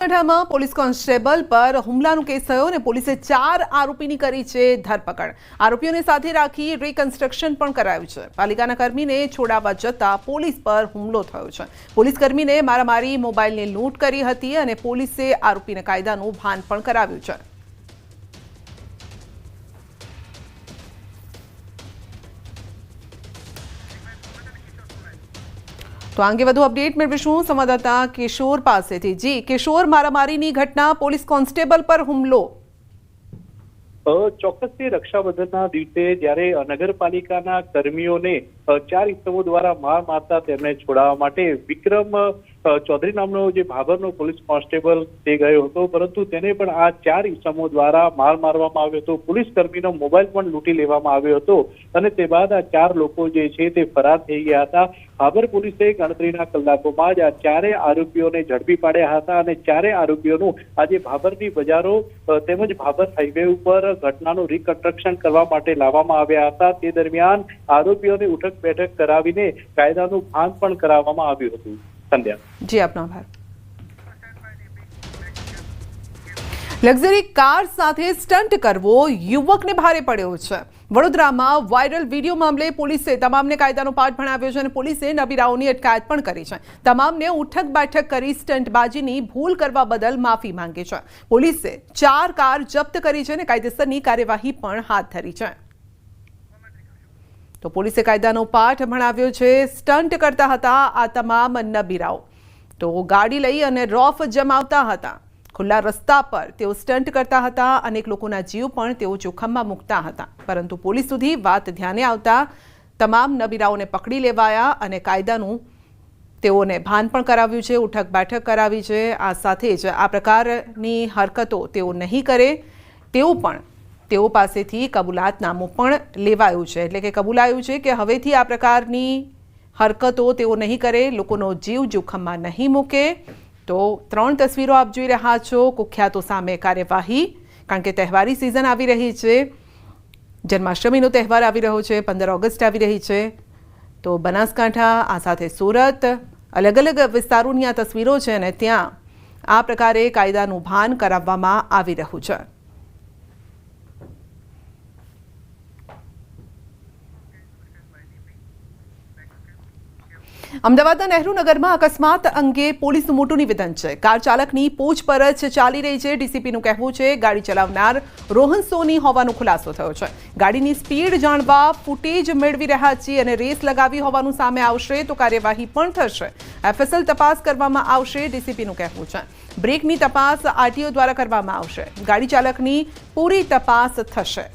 બનાસકાંઠામાં police constable પર હુમલાનો કેસ થયો અને પોલીસે 4 આરોપીની કરી છે ધરપકડ। આરોપીઓને સાથે રાખી રીકન્સ્ટ્રક્શન પણ કરાયું છે। પાલિકાના કર્મીને છોડાવવા જતા પોલીસ પર હુમલો થયો છે। પોલીસ કર્મીને મારામારી, મોબાઈલની લૂંટ કરી હતી અને પોલીસે આરોપીને કાયદાનું ભાન પણ કરાવ્યું છે। तो आगे વધુ અપડેટ મેળવીશું સંવાદદાતા કિશોર પાસેથી। જી કિશોર, મારામારીની ઘટના, પોલીસ કોન્સ્ટેબલ પર હુમલો। ચોક્કસથી રક્ષાબંધનના દિવસે જ્યારે નગરપાલિકાના કર્મીઓને 4 ઇસમો દ્વારા માર મારતા તેમને છોડાવવા માટે વિક્રમ ચૌધરી નામનો જે ભાભરનો પોલીસ કોન્સ્ટેબલ તે ગયો હતો, પરંતુ તેને પણ આ 4 ઇસમો દ્વારા માર મારવામાં આવ્યો હતો। પોલીસ કર્મીનો મોબાઈલ પણ લૂંટી લેવામાં આવ્યો હતો અને તે બાદ આ 4 લોકો જે છે તે ફરાર થઈ ગયા હતા। ભાભર પોલીસે ગણતરીના કલાકોમાં જ આ 4 આરોપીઓને ઝડપી પાડ્યા હતા અને 4 આરોપીઓનું આજે ભાભરની બજારો તેમજ ભાભર હાઈવે ઉપર ઘટનાનું રિકન્સ્ટ્રક્શન કરવા માટે લાવવામાં આવ્યા હતા। તે દરમિયાન આરોપીઓને ઉઠક બેઠક કરાવીને કાયદાનું ભાન પણ કરાવવામાં આવ્યું હતું। સંધ્યા જી, આપનો આભાર। લક્ઝરી કાર સાથે સ્ટન્ટ કરવો યુવકને ભારે પડ્યો છે। વડોદરામાં વાયરલ વિડીયો મામલે પોલીસે તમામને કાયદાનો પાઠ ભણાવ્યો છે અને પોલીસે નબીરાઓની અટકાયત પણ કરી છે। તમામને ઉઠક બેઠક કરી સ્ટન્ટબાજીની ભૂલ કરવા બદલ માફી માંગી છે। પોલીસે 4 કાર જપ્ત કરી છે અને કાયદેસરની કાર્યવાહી પણ હાથ ધરી છે। તો પોલીસે કાયદાનો પાઠ ભણાવ્યો છે। સ્ટન્ટ કરતા હતા આ તમામ નબીરાઓ, તો ગાડી લઈ અને રોફ જમાવતા હતા। ખુલ્લા રસ્તા પર તેઓ સ્ટન્ટ કરતા હતા। અનેક લોકોના જીવ પણ તેઓ જોખમમાં મૂકતા હતા, પરંતુ પોલીસ સુધી વાત ધ્યાને આવતા તમામ નબીરાઓને પકડી લેવાયા અને કાયદાનું તેઓને ભાન પણ કરાવ્યું છે, ઉઠક બેઠક કરાવી છે। આ સાથે જ આ પ્રકારની હરકતો તેઓ નહીં કરે તેવું પણ તેઓ પાસેથી કબૂલાતનામું પણ લેવાયું છે। એટલે કે કબૂલાયું છે કે હવેથી આ પ્રકારની હરકતો તેઓ નહીં કરે, લોકોનો જીવ જોખમમાં નહીં મૂકે। તો 3 તસવીરો આપ જોઈ રહ્યા છો। કુખ્યાતો સામે કાર્યવાહી, કારણ કે તહેવારી સિઝન આવી રહી છે, જન્માષ્ટમીનો તહેવાર આવી રહ્યો છે, 15 ઓગસ્ટ આવી રહી છે। તો બનાસકાંઠા, આ સાથે સુરત, અલગ અલગ વિસ્તારોની આ તસવીરો છે અને ત્યાં આ પ્રકારે કાયદાનું ભાન કરાવવામાં આવી રહ્યું છે। અમદાવાદના નહેરુ નગરમાં અકસ્માત અંગે પોલીસનું મોટું નિવેદન છે। કાર ચાલકની પૂછપરછ ચાલી રહી છે। ડીસીપીનું કહેવું છે ગાડી ચલાવનાર રોહન સોની હોવાનો ખુલાસો થયો છે। ગાડીની સ્પીડ જાણવા ફૂટેજ મેળવી રહ્યા છીએ અને રેસ લગાવી હોવાનું સામે આવશે તો કાર્યવાહી પણ થશે। એફએસએલ તપાસ કરવામાં આવશે, ડીસીપીનું કહેવું છે। બ્રેકની તપાસ આરટીઓ દ્વારા કરવામાં આવશે। ગાડી ચાલકની પૂરી તપાસ થશે।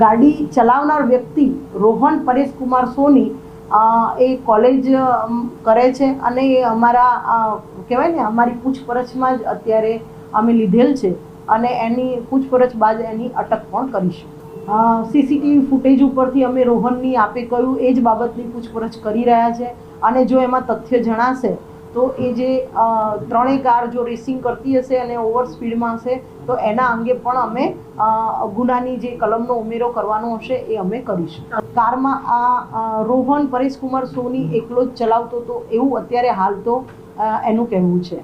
ગાડી ચલાવનાર વ્યક્તિ રોહન પરેશ કુમાર સોની એ કોલેજ કરે છે અને એ અમારા કહેવાય ને અમારી પૂછપરછમાં જ અત્યારે અમે લીધેલ છે અને એની પૂછપરછ બાદ એની અટક પણ કરીશું। સીસીટીવી ફૂટેજ ઉપરથી અમે રોહનની આપે કહ્યું એ જ બાબતની પૂછપરછ કરી રહ્યા છે અને જો એમાં તથ્ય જણાશે તો એ જે 3 કાર જો રેસિંગ કરતી હશે અને ઓવર સ્પીડમાં હશે તો એના અંગે પણ અમે ગુનાની જે કલમનો ઉમેરો કરવાનો હશે એ અમે કરીશું। કારમાં આ રોહન પરેશ કુમાર સોની એકલો જ ચલાવતો હતો એવું અત્યારે હાલ તો એનું કહેવું છે।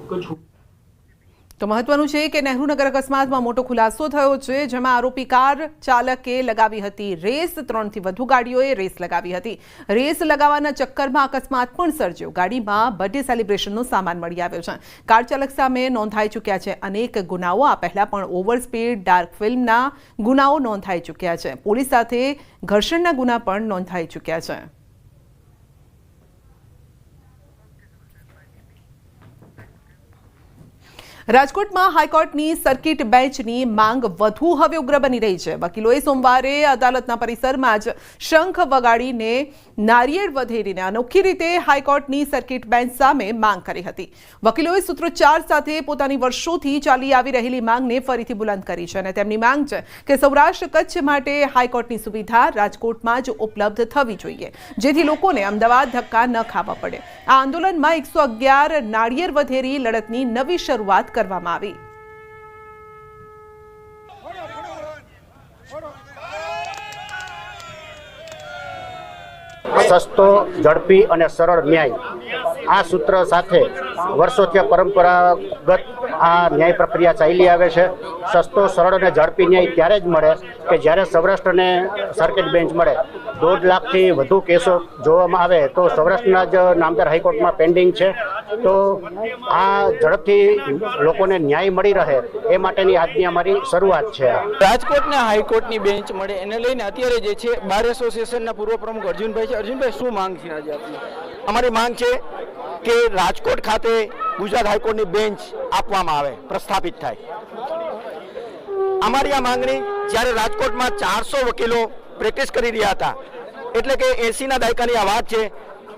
તો મહત્વનું છે કે નહેરુનગર અકસ્માતમાં મોટો ખુલાસો થયો છે, જેમાં આરોપી કાર ચાલકે લગાવી હતી રેસ। 3 થી વધુ ગાડીઓએ રેસ લગાવી હતી। રેસ લગાવવાના ચક્કરમાં અકસ્માત પણ સર્જ્યો। ગાડીમાં બર્થડે સેલિબ્રેશનનો સામાન મળી આવ્યો છે। કાર ચાલક સામે નોંધાઈ ચૂક્યા છે અનેક ગુનાઓ। આ પહેલા પણ ઓવર સ્પીડ, ડાર્ક ફિલ્મના ગુનાઓ નોંધાઈ ચૂક્યા છે। પોલીસ સાથે ઘર્ષણના ગુના પણ નોંધાઈ ચૂક્યા છે। રાજકોટમાં હાઈકોર્ટની સર્કિટ બેન્ચની માંગ વધુ હવે ઉગ્ર બની રહી છે। વકીલોએ સોમવારે અદાલતના પરિસરમાં જ શંખ વગાડીને નારિયેળ વધેરીને અનોખી રીતે હાઈકોર્ટની સર્કિટ બેન્ચ સામે માંગ કરી હતી। વકીલોએ સૂત્રોચ્ચાર સાથે પોતાની વર્ષોથી ચાલી આવી રહેલી માંગને ફરીથી બુલંદ કરી છે અને તેમની માંગ છે કે સૌરાષ્ટ્ર કચ્છ માટે હાઈકોર્ટની સુવિધા રાજકોટમાં જ ઉપલબ્ધ થવી જોઈએ, જેથી લોકોને અમદાવાદ ધક્કા ન ખાવા પડે। આ આંદોલનમાં 111 નાળિયેર વધેરી લડતની નવી શરૂઆત કરવામાં આવી। સસ્તો, ઝડપી અને સરળ ન્યાય આ સૂત્ર સાથે વર્ષોથી પરંપરાગત આ ન્યાય પ્રક્રિયા ચાલી આવે છે. સસ્તો, સરળ અને ઝડપી ન્યાય ત્યારે જ મળે કે જ્યારે સૌરાષ્ટ્રને સર્કિટ બેન્ચ મળે. 1.5 લાખથી વધુ કેસો જોવામાં આવે તો સૌરાષ્ટ્રના જ નામદાર હાઈકોર્ટમાં પેન્ડિંગ છે. તો આ ઝડપથી લોકોને ન્યાય મળી રહે એ માટેની આજની અમારી શરૂઆત છે. રાજકોટના હાઈકોર્ટની બેન્ચ મળે એને લઈને અત્યારે જે છે બાર એસોસિએશનના પૂર્વ પ્રમુખ અર્જુનભાઈ છે. અર્જુનભાઈ, શું માંગ છે આજે આપની? અમારી માંગ છે કે રાજકોટ ખાતે ગુજરાત હાઈકોર્ટની બેન્ચ આપવામાં આવે, પ્રસ્થાપિત થાય. અમારી આ માંગણી જ્યારે રાજકોટમાં 400 વકીલો પ્રેક્ટિસ કરી રહ્યા હતા, એટલે કે 80ના દાયકાની આ વાત છે,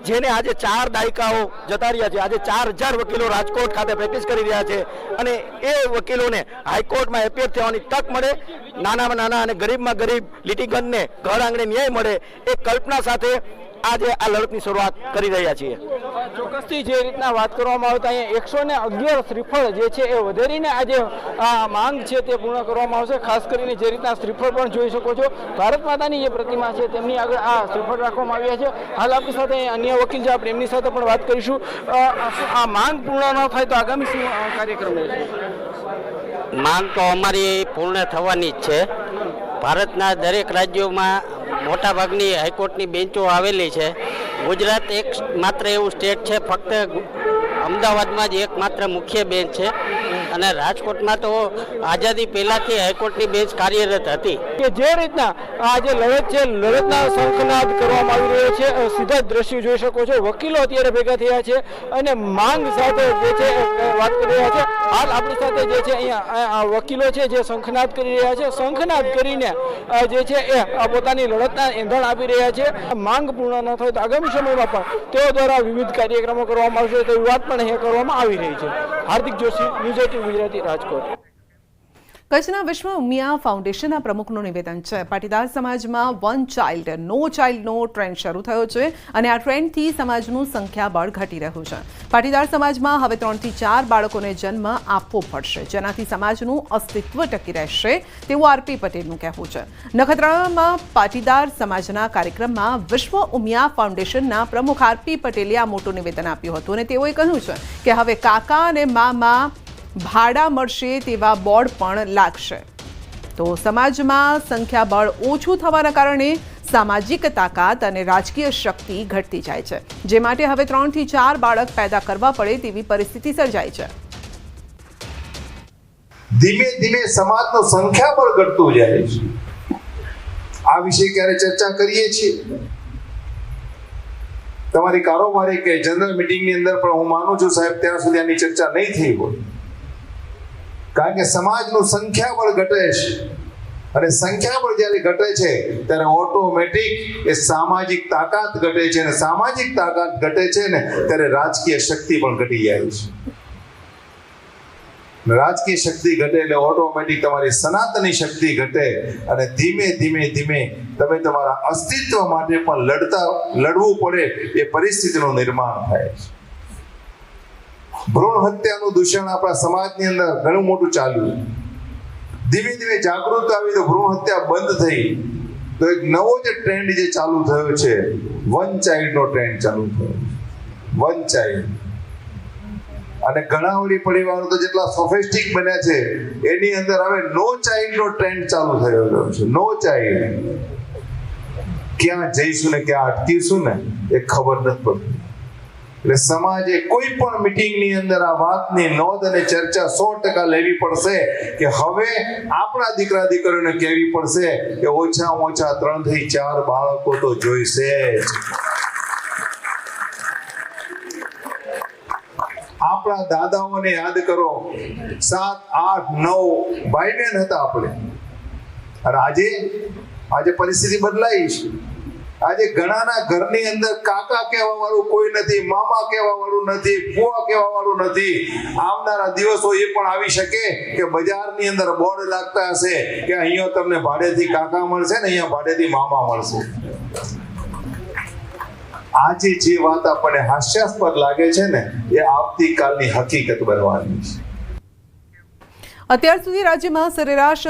જેને આજે 4 દાયકાઓ જતા રહ્યા છે. આજે 4000 વકીલો રાજકોટ ખાતે પ્રેક્ટિસ કરી રહ્યા છે અને એ વકીલોને હાઈકોર્ટમાં એપિયર થવાની તક મળે, નાનામાં નાના અને ગરીબમાં ગરીબ લિટિગન્ટને ઘર આંગણે ન્યાય મળે એ કલ્પના સાથે આજે આ લડતની શરૂઆત કરી રહ્યા છીએ. ચોક્કસથી જે રીતના વાત કરવામાં આવતા અહીંયા 111 શ્રીફળ જે છે એ વધારીને આજે આ માંગ છે તે પૂર્ણ કરવામાં આવશે. ખાસ કરીને જે રીતના શ્રીફળ પણ જોઈ શકો છો, ભારત માતાની જે પ્રતિમા છે તેમની આગળ આ શ્રીફળ રાખવામાં આવ્યા છે. હાલ આપણી સાથે અન્ય વકીલ છે, આપણે એમની સાથે પણ વાત કરીશું. આ માંગ પૂર્ણ ન થાય તો આગામી શું કાર્યક્રમ રહેશે? માંગ તો અમારી પૂર્ણ થવાની જ છે. ભારતના દરેક રાજ્યોમાં મોટાભાગની હાઈકોર્ટની બેન્ચો આવેલી છે. ગુજરાત એક માત્ર એવું સ્ટેટ છે, ફક્ત અમદાવાદમાં જ એકમાત્ર મુખ્ય બેન્ચ છે અને રાજકોટમાં તો આઝાદી પહેલાંથી હાઈકોર્ટની બેન્ચ કાર્યરત હતી. કે જે રીતના આ જે લડત છે, લડતના શંખનાદ કરવામાં આવી રહ્યો છે. સીધા જ દ્રશ્યો જોઈ શકો છો, વકીલો અત્યારે ભેગા થયા છે અને માંગ સાથે જે છે વાત કરી રહ્યા છે. હાલ આપણી સાથે જે છે અહીંયા વકીલો છે જે શંખનાદ કરી રહ્યા છે. શંખનાદ કરીને જે છે એ પોતાની લડતના ઈંધણ આપી રહ્યા છે. માંગ પૂર્ણ ન થાય તો આગામી સમયમાં પણ તેઓ દ્વારા વિવિધ કાર્યક્રમો કરવામાં આવશે તેવી વાત પણ અહીંયા કરવામાં આવી રહી છે. હાર્દિક જોશી, ન્યૂઝ 18 ગુજરાતી, રાજકોટ. કચ્છના વિશ્વ ઉમિયા ફાઉન્ડેશનના પ્રમુખનું નિવેદન છે. પાટીદાર સમાજમાં વન ચાઇલ્ડ નો ચાઇલ્ડનો ટ્રેન્ડ શરૂ થયો છે અને આ ટ્રેન્ડથી સમાજનું સંખ્યાબળ ઘટી રહ્યું છે. પાટીદાર સમાજમાં હવે 3 થી 4 બાળકોને જન્મ આપવો પડશે, જેનાથી સમાજનું અસ્તિત્વ ટકી રહેશે તેવું આરપી પટેલનું કહેવું છે. નખત્રાણામાં પાટીદાર સમાજના કાર્યક્રમમાં વિશ્વ ઉમિયા ફાઉન્ડેશનના પ્રમુખ આરપી પટેલે આ મોટું નિવેદન આપ્યું હતું અને તેઓએ કહ્યું છે કે હવે કાકા અને મામા ભાડા મળશે તેવા બોર્ડ પણ લાગશે. તો સમાજમાં સંખ્યાબળ ઓછું થવાના કારણે સામાજિક તાકાત અને રાજકીય શક્તિ ઘટતી જાય છે, જે માટે હવે 3 થી 4 બાળક પેદા કરવા પડે તેવી પરિસ્થિતિ સર્જાઈ છે. ધીમે ધીમે સમાજનો સંખ્યાબળ ઘટતું જાય છે. આ વિશે ક્યારે ચર્ચા કરીએ છીએ તમારી કારોબારી કે જનરલ મીટિંગની અંદર, પણ હું માનું છું સાહેબ ત્યાં સુધી આની ચર્ચા નહીં થઈ હોય, કારણ કે સમાજનું સંખ્યાબળ ઘટે છે અને સંખ્યાબળ જ્યારે ઘટે છે ત્યારે ઓટોમેટિક એ સામાજિક તાકાત ઘટે છે અને સામાજિક તાકાત ઘટે છે ને ત્યારે રાજકીય શક્તિ પણ ઘટી જાય છે. રાજકીય શક્તિ ઘટે એટલે ઓટોમેટિક તમારી સનાતની શક્તિ ઘટે અને ધીમે ધીમે ધીમે તમે તમારા અસ્તિત્વ માટે પણ લડવું પડે એ પરિસ્થિતિનું નિર્માણ થાય છે. ભ્રૂણ હત્યાનું દૂષણ આપણા સમાજની અંદર ઘણું મોટું ચાલ્યું. ધીમે ધીમે જાગૃત આવી તો ભ્રૂણ હત્યા બંધ થઈ તો એક નવો જે ટ્રેન્ડ જે ચાલુ થયો છે, વન ચાઇલ્ડનો ટ્રેન્ડ ચાલુ થયો. વન ચાઇલ્ડ અને ઘણા વળી પરિવારો તો જેટલા સોફિસ્ટિક બન્યા છે એની અંદર હવે નો ચાઇલ્ડનો ટ્રેન્ડ ચાલુ થયો છે. No child. ક્યાં જઈશું ને ક્યાં અટકીશું ને એ ખબર નથી પડતી. એટલે સમાજે કોઈ પણ મીટિંગની અંદર આ વાતની નોંધ અને ચર્ચા 100% લેવી પડશે કે હવે આપણા દીકરા દીકરીઓને કહેવી પડશે કે ઓછામાં ઓછા 3 થી 4 બાળકો તો જોઈશે જ. આપણા દાદાઓને યાદ કરો, 7, 8, 9 ભાઈ બહેન હતા આપણે, અને આજે પરિસ્થિતિ બદલાઈ છે. આજે ઘણાના ઘરની અંદર કાકા કહેવા વાળું કોઈ નથી, મામા કહેવા વાળું નથી, ફુવા કહેવા વાળું નથી. આવનારા દિવસો એ પણ આવી શકે કે બજારની અંદર બોર્ડ લાગતા હશે કે અહીંયા તમને ભાડેથી કાકા મળશે ને અહીંયા ભાડેથી મામા મળશે. આજે જે વાત આપણને હાસ્યાસ્પદ લાગે છે ને એ આવતીકાલની હકીકત બનવાની છે. અત્યાર સુધી રાજ્યમાં સરેરાશ